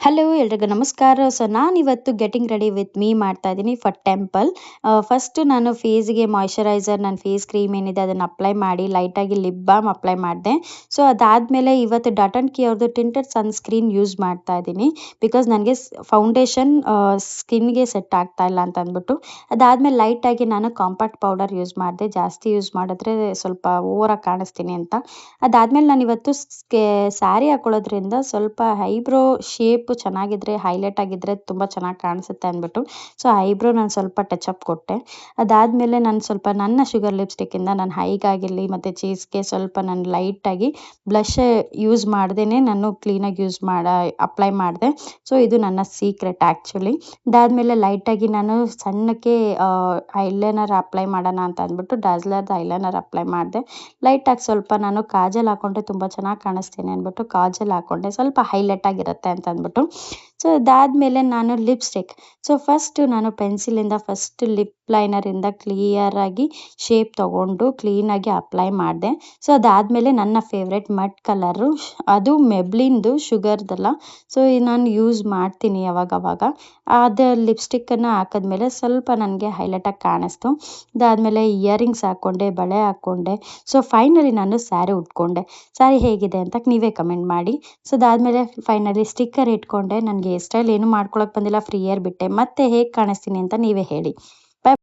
Hello ಎಲ್ರಿಗೂ ನಮಸ್ಕಾರ. So ನಾನಿವತ್ತು ಗೆಟಿಂಗ್ ರೆಡಿ ವಿತ್ ಮೀ ಮಾಡ್ತಾ ಇದ್ದೀನಿ ಫಾರ್ ಟೆಂಪಲ್. ಫಸ್ಟು ನಾನು ಫೇಸ್‌ಗೆ ಮಾಯ್ಶ್ಚರೈಸರ್ ನನ್ನ ಫೇಸ್ ಕ್ರೀಮ್ ಏನಿದೆ ಅದನ್ನು ಅಪ್ಲೈ ಮಾಡಿ ಲೈಟಾಗಿ ಲಿಪ್ ಬಾಮ್ ಅಪ್ಲೈ ಮಾಡಿದೆ. ಸೊ ಅದಾದಮೇಲೆ ಇವತ್ತು ಡಾಟ್ ಆ್ಯಂಡ್ ಕಿ ಅವ್ರದ್ದು ಟಿಂಟೆಡ್ ಸನ್‌ಸ್ಕ್ರೀನ್ ಯೂಸ್ ಮಾಡ್ತಾ ಇದ್ದೀನಿ. ಬಿಕಾಸ್ ನನಗೆ ಫೌಂಡೇಶನ್ ಸ್ಕಿನ್‌ಗೆ ಸೆಟ್ ಆಗ್ತಾ ಇಲ್ಲ ಅಂತ ಅಂದ್ಬಿಟ್ಟು. ಅದಾದಮೇಲೆ ಲೈಟಾಗಿ ನಾನು ಕಾಂಪ್ಯಾಕ್ಟ್ ಪೌಡರ್ ಯೂಸ್ ಮಾಡಿದೆ. ಜಾಸ್ತಿ ಯೂಸ್ ಮಾಡಿದ್ರೆ ಸ್ವಲ್ಪ ಓವರಾಗಿ ಕಾಣಿಸ್ತೀನಿ ಅಂತ. ಅದಾದಮೇಲೆ ನಾನಿವತ್ತು ಸ್ಯಾರಿ ಹಾಕೊಳ್ಳೋದ್ರಿಂದ ಸ್ವಲ್ಪ ಐಬ್ರೋ ಶೇಪ್ ಚೆನ್ನಾಗಿದ್ರೆ ಹೈಲೈಟ್ ಆಗಿದ್ರೆ ತುಂಬ ಚೆನ್ನಾಗಿ ಕಾಣಿಸುತ್ತೆ ಅಂದ್ಬಿಟ್ಟು ಸೊ ಐಬ್ರೋ ನಾನು ಸ್ವಲ್ಪ ಟಚ್ ಅಪ್ ಕೊಟ್ಟೆ. ಅದಾದಮೇಲೆ ನಾನು ಸ್ವಲ್ಪ ನನ್ನ ಶುಗರ್ ಲಿಪ್ಸ್ಟಿಕ್ಕಿಂದ ನಾನು ಹೈಗಾಗಿರಲಿ ಮತ್ತು ಚೀಸ್ಗೆ ಸ್ವಲ್ಪ ನಾನು ಲೈಟಾಗಿ ಬ್ಲಷ್ ಯೂಸ್ ಮಾಡ್ದೇ ನಾನು ಕ್ಲೀನಾಗಿ ಅಪ್ಲೈ ಮಾಡಿದೆ. ಸೊ ಇದು ನನ್ನ ಸೀಕ್ರೆಟ್ ಆ್ಯಕ್ಚುಲಿ. ಅದಾದಮೇಲೆ ಲೈಟಾಗಿ ನಾನು ಸಣ್ಣಕ್ಕೆ ಐಲೈನರ್ ಅಪ್ಲೈ ಮಾಡೋಣ ಅಂತ ಅಂದ್ಬಿಟ್ಟು ಡಾಸ್ಲರ್ದು ಐಲೈನರ್ ಅಪ್ಲೈ ಮಾಡಿದೆ. ಲೈಟಾಗಿ ಸ್ವಲ್ಪ ನಾನು ಕಾಜಲ್ ಹಾಕ್ಕೊಂಡ್ರೆ ತುಂಬ ಚೆನ್ನಾಗಿ ಕಾಣಿಸ್ತೀನಿ ಅಂದ್ಬಿಟ್ಟು ಕಾಜಲ್ ಹಾಕ್ಕೊಂಡೆ, ಸ್ವಲ್ಪ ಹೈಲೈಟ್ ಆಗಿರುತ್ತೆ ಅಂತ ಅಂದ್ಬಿಟ್ಟು. ಸೊ ಅದಾದಮೇಲೆ ನಾನು ಲಿಪ್ಸ್ಟಿಕ್. ಸೊ ಫಸ್ಟು ನಾನು ಪೆನ್ಸಿಲಿಂದ ಫಸ್ಟ್ ಲಿಪ್ ಲೈನರಿಂದ ಕ್ಲಿಯರಾಗಿ ಶೇಪ್ ತೊಗೊಂಡು ಕ್ಲೀನಾಗಿ ಅಪ್ಲೈ ಮಾಡಿದೆ. ಸೊ ಅದಾದಮೇಲೆ ನನ್ನ ಫೇವ್ರೆಟ್ ಮಡ್ ಕಲರು, ಅದು ಮೆಬ್ಲಿನ್ದು ಶುಗರ್ದಲ್ಲ. ಸೊ ನಾನು ಯೂಸ್ ಮಾಡ್ತೀನಿ ಅವಾಗವಾಗ. ಅದು ಲಿಪ್ಸ್ಟಿಕ್ಕನ್ನು ಹಾಕಿದ್ಮೇಲೆ ಸ್ವಲ್ಪ ನನಗೆ ಹೈಲೈಟಾಗಿ ಕಾಣಿಸ್ತು. ಅದಾದಮೇಲೆ ಇಯರಿಂಗ್ಸ್ ಹಾಕ್ಕೊಂಡೆ, ಬಳೆ ಹಾಕ್ಕೊಂಡೆ. ಸೊ ಫೈನಲಿ ನಾನು ಸ್ಯಾರಿ ಉಟ್ಕೊಂಡೆ. ಸ್ಯಾರಿ ಹೇಗಿದೆ ಅಂತ ನೀವೇ ಕಮೆಂಟ್ ಮಾಡಿ. ಸೊ ಅದಾದಮೇಲೆ ಫೈನಲಿ ಸ್ಟಿಕ್ಕರ್ ಇಟ್ಕೊಂಡೆ. ನನಗೆ ಹೇರ್ ಸ್ಟೈಲ್ ಏನೂ ಮಾಡ್ಕೊಳಕ್ಕೆ ಬಂದಿಲ್ಲ, ಫ್ರೀ ಹೇರ್ ಬಿಟ್ಟೆ. ಮತ್ತೆ ಹೇಗೆ ಕಾಣಿಸ್ತೀನಿ ಅಂತ ನೀವೇ ಹೇಳಿ.